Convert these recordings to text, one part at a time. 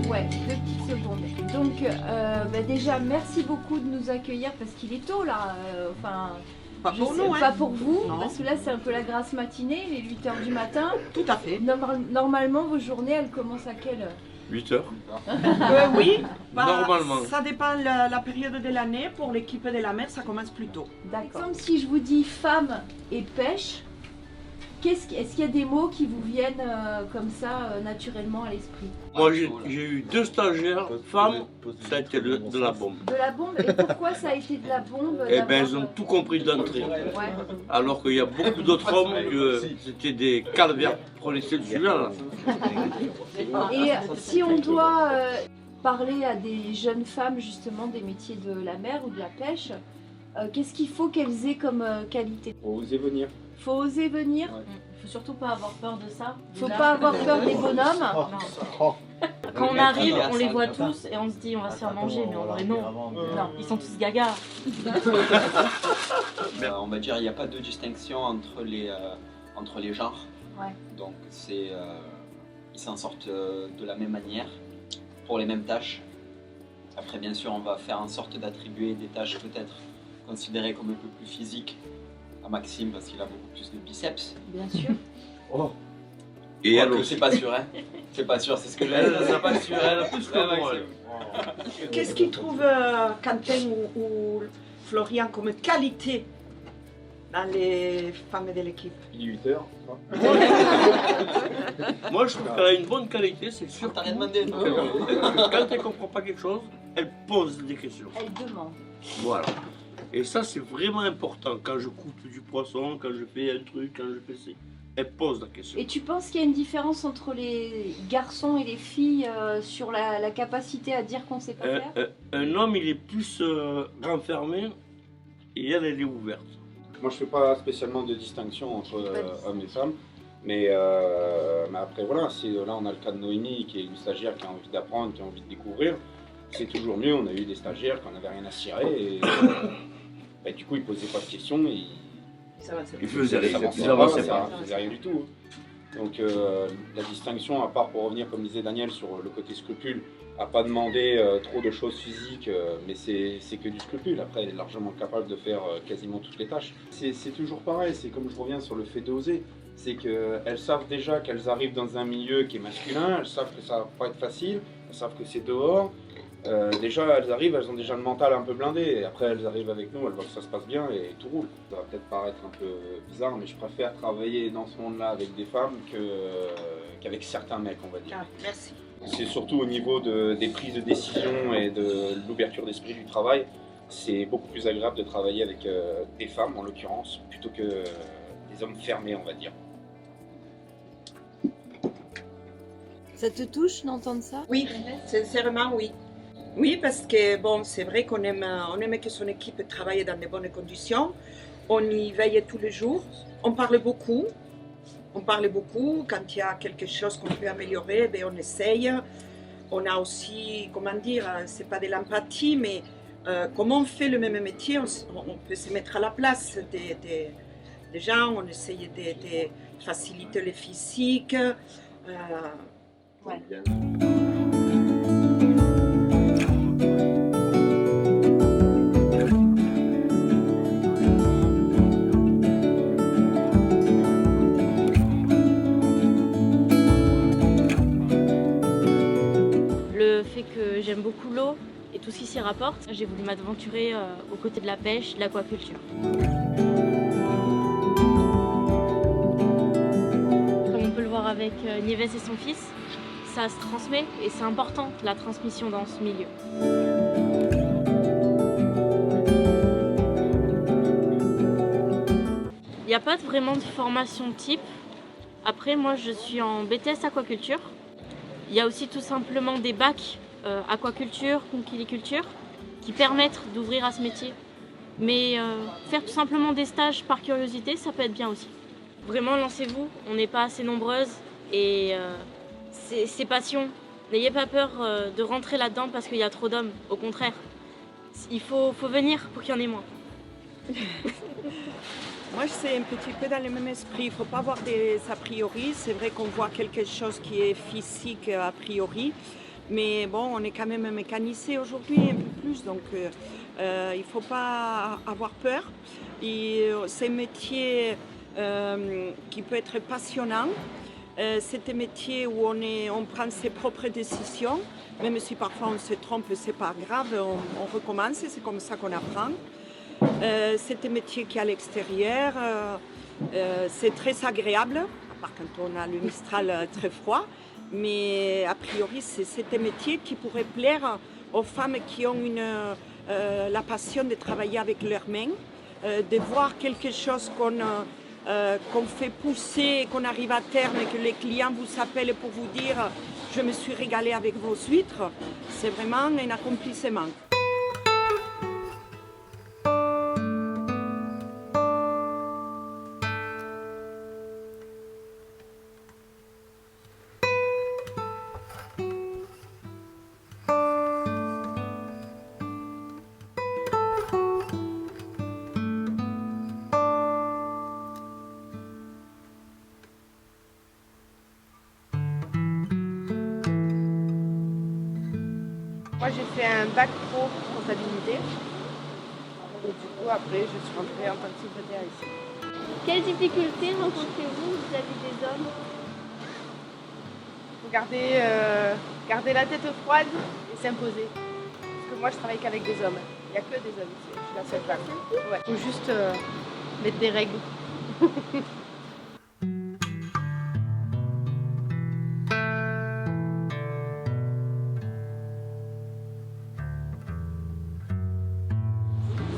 Ouais, 2 petites secondes. Donc, déjà, merci beaucoup de nous accueillir parce qu'il est tôt là. Pas pour nous, pas pour vous, Non. parce que là c'est un peu la grasse matinée, il est 8h du matin. Tout à fait. Normalement, vos journées, elles commencent à quelle heure? 8 heures. Oui, Normalement. Ça dépend la période de l'année. Pour l'équipe de la mer, ça commence plus tôt. D'accord. Comme si je vous dis femme et pêche, est-ce qu'il y a des mots qui vous viennent comme ça naturellement à l'esprit? Moi j'ai eu 2 stagiaires, femmes, ça a été de la bombe. De la bombe? Et pourquoi ça a été de la bombe? Eh bien ils ont tout compris d'entrée. Ouais. Alors qu'il y a beaucoup d'autres hommes que c'était des calvaires pour laisser le suivant là. Et si on doit parler à des jeunes femmes justement des métiers de la mer ou de la pêche, qu'est-ce qu'il faut qu'elles aient comme qualité? Faut oser venir. Faut oser venir. Il faut surtout pas avoir peur de ça. Faut pas avoir peur des bonhommes. Quand on arrive, on les voit tous et on se dit on va se faire manger, mais en vrai non. Non, ils sont tous gagas. On va dire il n'y a pas de distinction entre les genres. Ouais. Donc ils s'en sortent de la même manière pour les mêmes tâches. Après bien sûr on va faire en sorte d'attribuer des tâches peut-être considérées comme un peu plus physiques à Maxime parce qu'il a beaucoup plus de biceps. Bien sûr. Oh. Et elle C'est pas sûr hein. C'est pas sûr, c'est ce que j'allais dire. c'est pas sûr, elle a plus que moi. Qu'est-ce qu'ils trouvent Quentin ou Florian comme qualité dans les femmes de l'équipe? Il est 8 heures. Moi je trouve qu'elle a une bonne qualité, c'est sûr. T'as rien demandé toi. Quand elle comprend pas quelque chose, elle pose des questions. Elle demande. Voilà. Et ça c'est vraiment important. Quand je coupe du poisson, quand je fais un truc, quand je fais ça, elle pose la question. Et tu penses qu'il y a une différence entre les garçons et les filles sur la capacité à dire qu'on sait pas faire? Un homme il est plus renfermé et elle est ouverte. Moi je fais pas spécialement de distinction entre hommes et femmes. Mais après voilà, là on a le cas de Noémie qui est une stagiaire qui a envie d'apprendre, qui a envie de découvrir. C'est toujours mieux, on a eu des stagiaires qui n'avaient rien à cirer et du coup ils posaient pas de questions. Il faisait rien, Ils faisaient rien du tout. Donc la distinction, à part pour revenir, comme disait Daniel, sur le côté scrupule, à pas demander trop de choses physiques, mais c'est que du scrupule. Après, elle est largement capable de faire quasiment toutes les tâches. C'est toujours pareil, c'est comme je reviens sur le fait d'oser. C'est qu'elles savent déjà qu'elles arrivent dans un milieu qui est masculin, elles savent que ça va pas être facile, elles savent que c'est dehors. Déjà, elles arrivent, elles ont déjà le mental un peu blindé, et après elles arrivent avec nous, elles voient que ça se passe bien et tout roule. Ça va peut-être paraître un peu bizarre, mais je préfère travailler dans ce monde-là avec des femmes qu'avec certains mecs, on va dire. Ah, merci. C'est surtout au niveau des prises de décision et de l'ouverture d'esprit du travail, c'est beaucoup plus agréable de travailler avec des femmes, en l'occurrence, plutôt que des hommes fermés, on va dire. Ça te touche d'entendre ça? Oui, sincèrement oui. Oui, parce que bon, c'est vrai qu'on aime que son équipe travaille dans de bonnes conditions. On y veille tous les jours. On parle beaucoup. Quand il y a quelque chose qu'on peut améliorer, ben on essaye. On a aussi, comment dire, c'est pas de l'empathie, mais comme on fait le même métier, on peut se mettre à la place des gens. On essaye de faciliter le physique. Ouais. Le fait que j'aime beaucoup l'eau et tout ce qui s'y rapporte, j'ai voulu m'aventurer aux côtés de la pêche, de l'aquaculture. Comme on peut le voir avec Nieves et son fils, ça se transmet et c'est important la transmission dans ce milieu. Il n'y a pas vraiment de formation type. Après, moi je suis en BTS aquaculture. Il y a aussi tout simplement des bacs aquaculture, conchiliculture qui permettent d'ouvrir à ce métier. Mais faire tout simplement des stages par curiosité, ça peut être bien aussi. Vraiment, lancez-vous, on n'est pas assez nombreuses et c'est passion. N'ayez pas peur de rentrer là-dedans parce qu'il y a trop d'hommes, au contraire. Il faut venir pour qu'il y en ait moins. Moi, c'est un petit peu dans le même esprit. Il ne faut pas avoir des a priori. C'est vrai qu'on voit quelque chose qui est physique a priori. Mais bon, on est quand même mécanisé aujourd'hui un peu plus. Donc, il ne faut pas avoir peur. C'est un métier qui peut être passionnant. C'est un métier où on prend ses propres décisions. Même si parfois on se trompe, ce n'est pas grave. On recommence. C'est comme ça qu'on apprend. C'est un métier qui est à l'extérieur, c'est très agréable, à part quand on a le Mistral très froid, mais a priori c'est un métier qui pourrait plaire aux femmes qui ont la passion de travailler avec leurs mains, de voir quelque chose qu'on fait pousser, qu'on arrive à terme et que les clients vous appellent pour vous dire « je me suis régalée avec vos huîtres », c'est vraiment un accomplissement. Moi j'ai fait un bac pro comptabilité et du coup après je suis rentrée en tant que secrétaire ici. Quelles difficultés rencontrez-vous vis-à-vis des hommes? Il faut garder la tête froide et s'imposer. Parce que moi je travaille qu'avec des hommes. Il n'y a que des hommes ici, je suis la seule femme. Ouais. Il faut juste mettre des règles.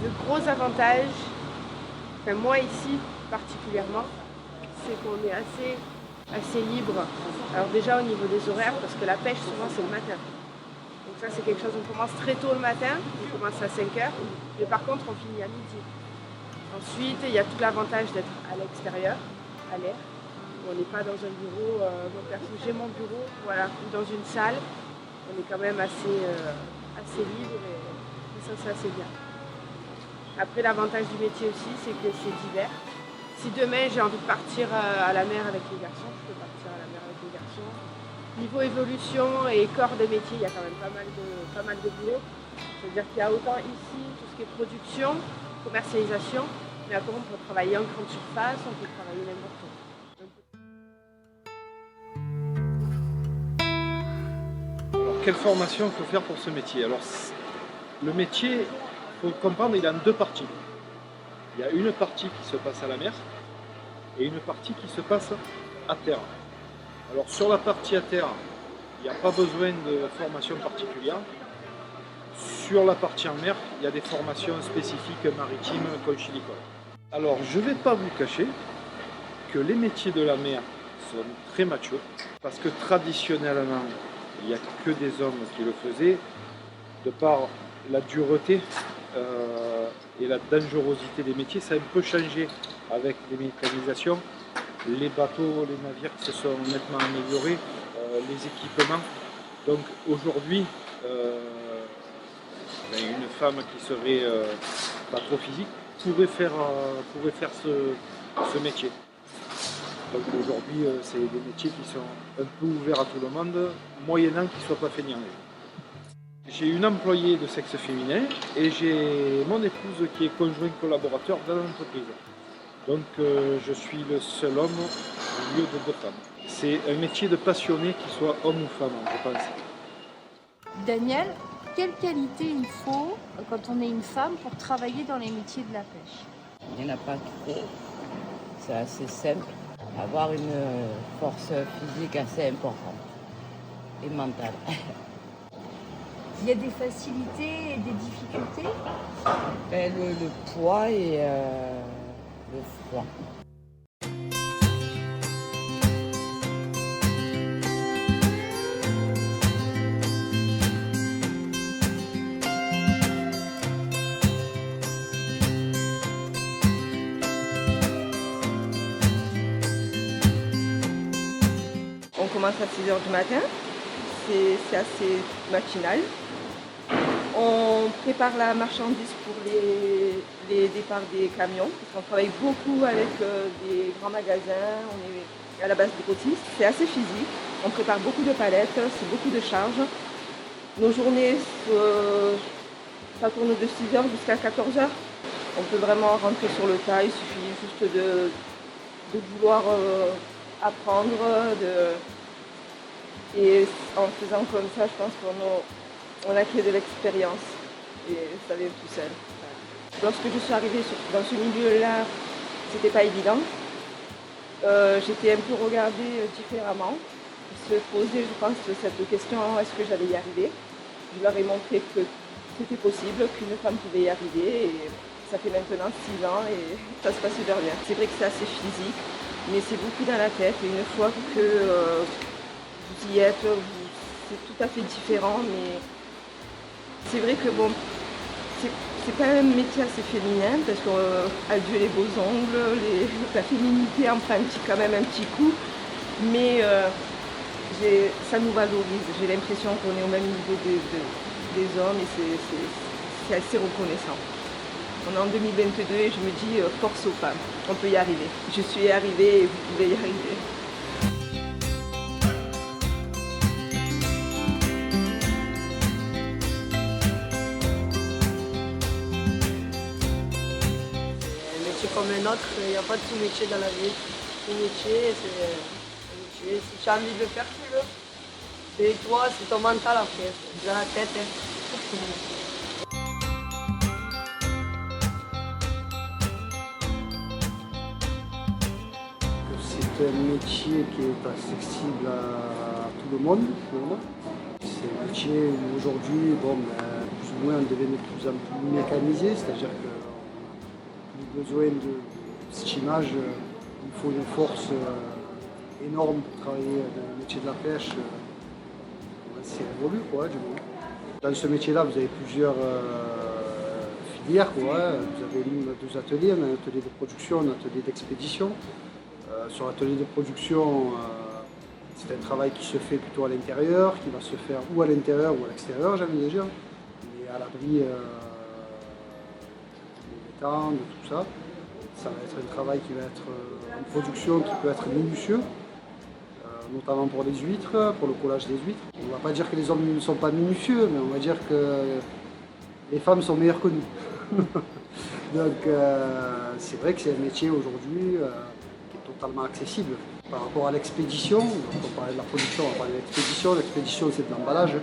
Le gros avantage, enfin moi ici particulièrement, c'est qu'on est assez libre. Alors déjà au niveau des horaires, parce que la pêche souvent c'est le matin. Donc ça c'est quelque chose, on commence très tôt le matin, on commence à 5h, mais par contre on finit à midi. Ensuite il y a tout l'avantage d'être à l'extérieur, à l'air. On n'est pas dans un bureau, j'ai mon bureau, voilà, ou dans une salle. On est quand même assez libre et ça c'est assez bien. Après, l'avantage du métier aussi, c'est que c'est divers. Si demain j'ai envie de partir à la mer avec les garçons, je peux partir à la mer avec les garçons. Niveau évolution et corps de métier, il y a quand même pas mal de boulot. C'est-à-dire qu'il y a autant ici tout ce qui est production, commercialisation, mais après on peut travailler en grande surface, on peut travailler n'importe où. Alors, quelle formation il faut faire pour ce métier? Alors, le métier, il faut comprendre, il est en deux parties. Il y a une partie qui se passe à la mer et une partie qui se passe à terre. Alors sur la partie à terre, il n'y a pas besoin de formation particulière. Sur la partie en mer, il y a des formations spécifiques maritimes conchylicoles. Alors je ne vais pas vous cacher que les métiers de la mer sont très machos parce que traditionnellement, il n'y a que des hommes qui le faisaient de par la dureté et la dangerosité des métiers. Ça a un peu changé avec les mécanisations, les bateaux, les navires qui se sont nettement améliorés, les équipements. Donc aujourd'hui, une femme qui serait pas trop physique pourrait faire ce métier. Donc aujourd'hui, c'est des métiers qui sont un peu ouverts à tout le monde, moyennant qu'ils ne soient pas feignants. J'ai une employée de sexe féminin et j'ai mon épouse qui est conjoint collaborateur dans l'entreprise. Donc je suis le seul homme au lieu de deux femmes. C'est un métier de passionné, qu'il soit homme ou femme, je pense. Daniel, quelle qualité il faut quand on est une femme pour travailler dans les métiers de la pêche? Il n'y en a pas trop. C'est assez simple. Avoir une force physique assez importante et mentale. Il y a des facilités et des difficultés? Le poids et le froid. commence à 6 h du matin. C'est assez matinal. On prépare la marchandise pour les départs des camions, parce qu'on travaille beaucoup avec des grands magasins, on est à la base grossiste. C'est assez physique, on prépare beaucoup de palettes, c'est beaucoup de charges. Nos journées, ça tourne de 6 h jusqu'à 14 h. On peut vraiment rentrer sur le tas, il suffit juste de vouloir apprendre. Et en faisant comme ça, je pense qu'on acquiert de l'expérience et ça vient tout seul. Lorsque je suis arrivée dans ce milieu-là, c'était pas évident. J'étais un peu regardée différemment. Ils se posaient, je pense, cette question, est-ce que j'allais y arriver? Je leur ai montré que c'était possible, qu'une femme pouvait y arriver. Et ça fait maintenant 6 ans et ça se passe super bien. C'est vrai que c'est assez physique, mais c'est beaucoup dans la tête. Et une fois que vous y êtes, c'est tout à fait différent, mais c'est vrai que bon, c'est quand même un métier assez féminin, parce qu'adieu les beaux ongles, la féminité en prend quand même un petit coup, mais ça nous valorise. J'ai l'impression qu'on est au même niveau des hommes et c'est assez reconnaissant. On est en 2022 et je me dis force aux femmes, on peut y arriver. Je suis arrivée et vous pouvez y arriver. Comme un autre, il n'y a pas de sous-métier dans la vie. Tout métier, c'est un métier. Si tu as envie de le faire, tu le. C'est toi, c'est ton mental après, c'est dans la tête. C'est un métier qui est accessible à tout le monde. C'est un métier où aujourd'hui, plus ou moins, on devient de plus en plus mécanisé, c'est-à-dire que besoin de cette image, il faut une force énorme pour travailler dans le métier de la pêche. C'est évolué, quoi, du coup. Dans ce métier-là, vous avez plusieurs filières, quoi. Vous avez 2 ateliers, un atelier de production, un atelier d'expédition. Sur l'atelier de production, c'est un travail qui se fait plutôt à l'intérieur, qui va se faire ou à l'intérieur ou à l'extérieur, j'ai envie de dire, mais à l'abri de tout ça. Ça va être un travail qui va être en production, qui peut être minutieux, notamment pour les huîtres, pour le collage des huîtres. On ne va pas dire que les hommes ne sont pas minutieux, mais on va dire que les femmes sont meilleures que nous. Donc c'est vrai que c'est un métier aujourd'hui qui est totalement accessible. Par rapport à l'expédition, on parlait de la production, on va parler de l'expédition. L'expédition, c'est de l'emballage.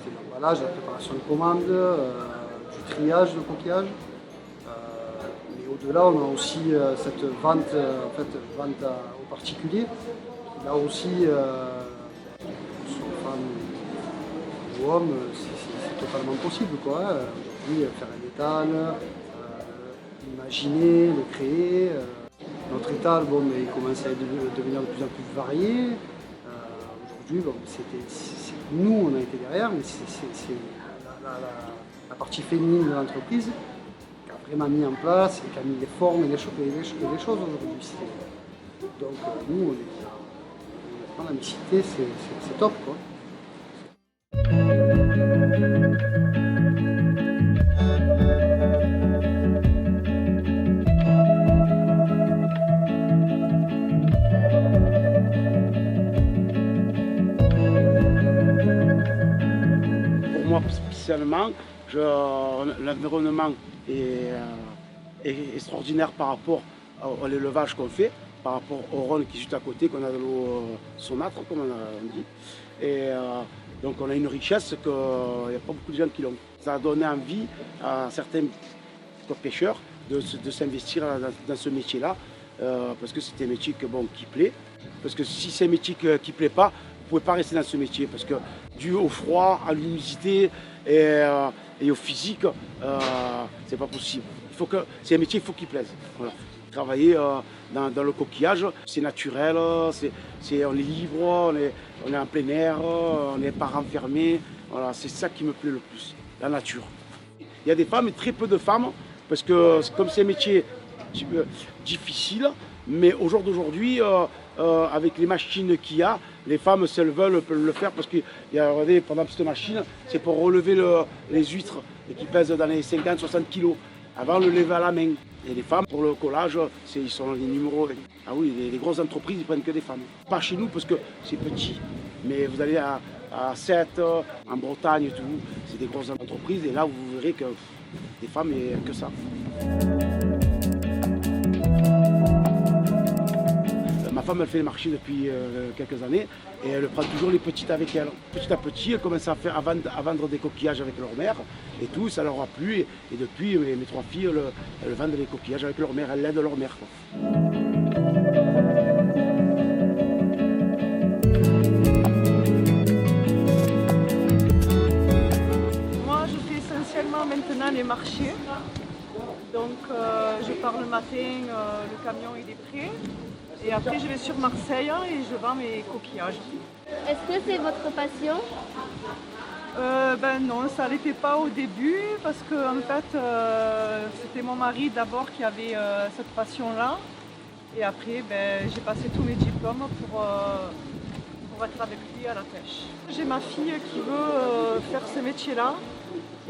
C'est de l'emballage, de la préparation de commandes, du triage de coquillages. Au-delà, on a aussi cette vente, vente aux particuliers. Là aussi, soit femme ou homme, c'est totalement possible, quoi. Aujourd'hui, faire un étal, l'imaginer, le créer. Notre étal, il commence à devenir de plus en plus varié. Aujourd'hui, nous, on a été derrière, mais c'est la partie féminine de l'entreprise vraiment mis en place et qui a mis les formes et les choses aujourd'hui. Donc nous, la mixité, c'est top, quoi. Pour moi, spécialement, l'environnement est extraordinaire par rapport à l'élevage qu'on fait, par rapport au Rhône qui est juste à côté, qu'on a de l'eau saumâtre, comme on dit. Et donc on a une richesse qu'il n'y a pas beaucoup de gens qui l'ont. Ça a donné envie à certains pêcheurs de s'investir dans ce métier-là, parce que c'est un métier qui plaît. Parce que si c'est un métier qui ne plaît pas, vous ne pouvez pas rester dans ce métier, parce que dû au froid, à l'humidité et au physique, c'est pas possible. C'est un métier, il faut qu'il plaise. Voilà. Travailler dans le coquillage, c'est naturel, on est libre, on est en plein air, on n'est pas renfermé. Voilà, c'est ça qui me plaît le plus, la nature. Il y a des femmes, mais très peu de femmes, parce que comme c'est un métier difficile, mais au jour d'aujourd'hui, avec les machines qu'il y a, Les femmes, si elles veulent, peuvent le faire parce qu'il y a, regardez, pendant cette machine, c'est pour relever les huîtres et qui pèsent dans les 50-60 kilos. Avant, le lever à la main. Et les femmes, pour le collage, ils sont les numéros 1. Ah oui, les grosses entreprises, ils prennent que des femmes. Pas chez nous parce que c'est petit, mais vous allez à Sète, en Bretagne et tout, c'est des grosses entreprises et là, vous verrez que des femmes, il n'y a que ça. Ma femme, elle fait les marchés depuis quelques années et elle prend toujours les petites avec elle. Petit à petit, elle commence à vendre des coquillages avec leur mère et tout, ça leur a plu. Et depuis, mes 3 filles, elles vendent les coquillages avec leur mère, elles aident leur mère, quoi. Moi, je fais essentiellement maintenant les marchés. Donc, je pars le matin, le camion il est prêt. Et après, je vais sur Marseille et je vends mes coquillages. Est-ce que c'est votre passion? Ben non, ça ne l'était pas au début parce que en fait, c'était mon mari d'abord qui avait cette passion-là. Et après, ben, j'ai passé tous mes diplômes pour être avec lui à la pêche. J'ai ma fille qui veut faire ce métier-là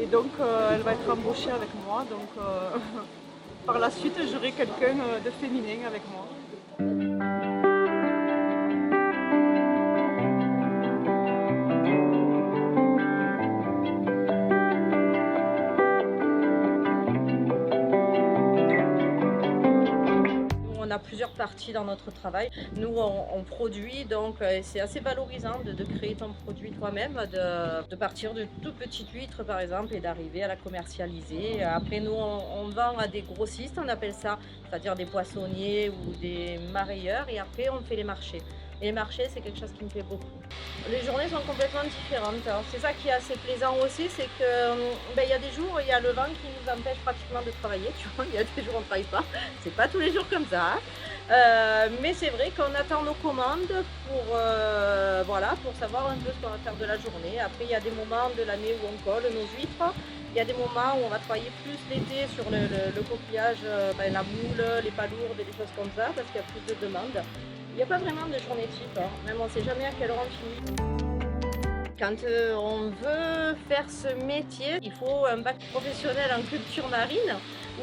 et donc elle va être embauchée avec moi. Donc par la suite, j'aurai quelqu'un de féminin avec moi. On a plusieurs parties dans notre travail. Nous, on produit, donc c'est assez valorisant de créer ton produit toi-même, de partir de toute petite huître par exemple et d'arriver à la commercialiser. Après, nous, on vend à des grossistes, on appelle ça, c'est-à-dire des poissonniers ou des marailleurs, et après, on fait les marchés. Et les marchés, c'est quelque chose qui me plaît beaucoup. Les journées sont complètement différentes. C'est ça qui est assez plaisant aussi, c'est que y a des jours, il y a le vent qui nous empêche pratiquement de travailler. Tu vois, il y a des jours où on ne travaille pas. C'est pas tous les jours comme ça. Mais c'est vrai qu'on attend nos commandes pour savoir un peu ce qu'on va faire de la journée. Après, il y a des moments de l'année où on colle nos huîtres. Il y a des moments où on va travailler plus l'été sur le coquillage, la moule, les palourdes et des choses comme ça, parce qu'il y a plus de demandes. Il n'y a pas vraiment de journée type, hein. Même on ne sait jamais à quelle heure on finit. Quand on veut faire ce métier, il faut un bac professionnel en culture marine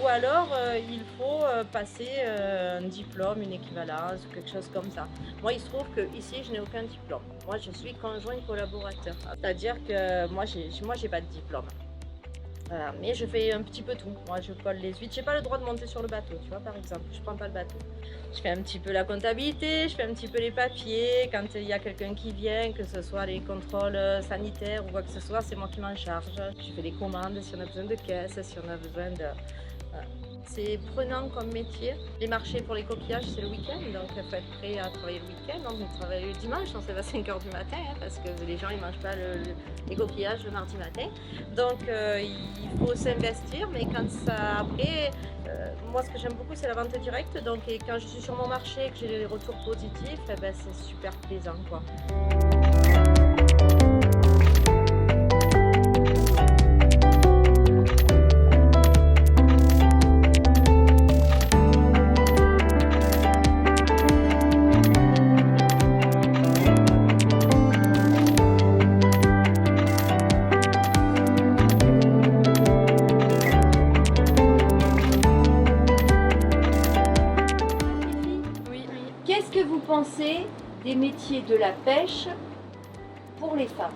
ou alors il faut passer un diplôme, une équivalence, quelque chose comme ça. Moi, il se trouve qu'ici, je n'ai aucun diplôme. Moi, je suis conjoint collaborateur. C'est-à-dire que moi, j'ai pas de diplôme. Mais je fais un petit peu tout. Moi, je colle les huîtres. J'ai pas le droit de monter sur le bateau, tu vois, par exemple. Je prends pas le bateau. Je fais un petit peu la comptabilité, je fais un petit peu les papiers. Quand il y a quelqu'un qui vient, que ce soit les contrôles sanitaires ou quoi que ce soit, c'est moi qui m'en charge. Je fais les commandes si on a besoin de caisse, si on a besoin de... Voilà. C'est prenant comme métier. Les marchés pour les coquillages, c'est le week-end, donc il faut être prêt à travailler le week-end. Donc on travaille le dimanche, on se lève à 5 h du matin, parce que les gens ne mangent pas les coquillages le mardi matin. Donc il faut s'investir, mais quand ça... Après, moi ce que j'aime beaucoup, c'est la vente directe. Donc quand je suis sur mon marché et que j'ai des retours positifs, c'est super plaisant, quoi. Qu'est-ce que vous pensez des métiers de la pêche pour les femmes?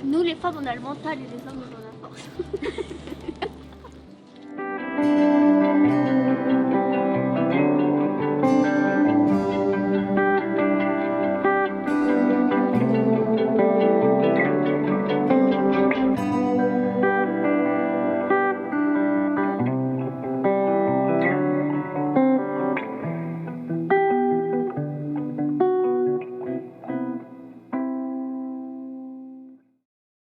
Nous, les femmes, on a le mental et les hommes, on a la force.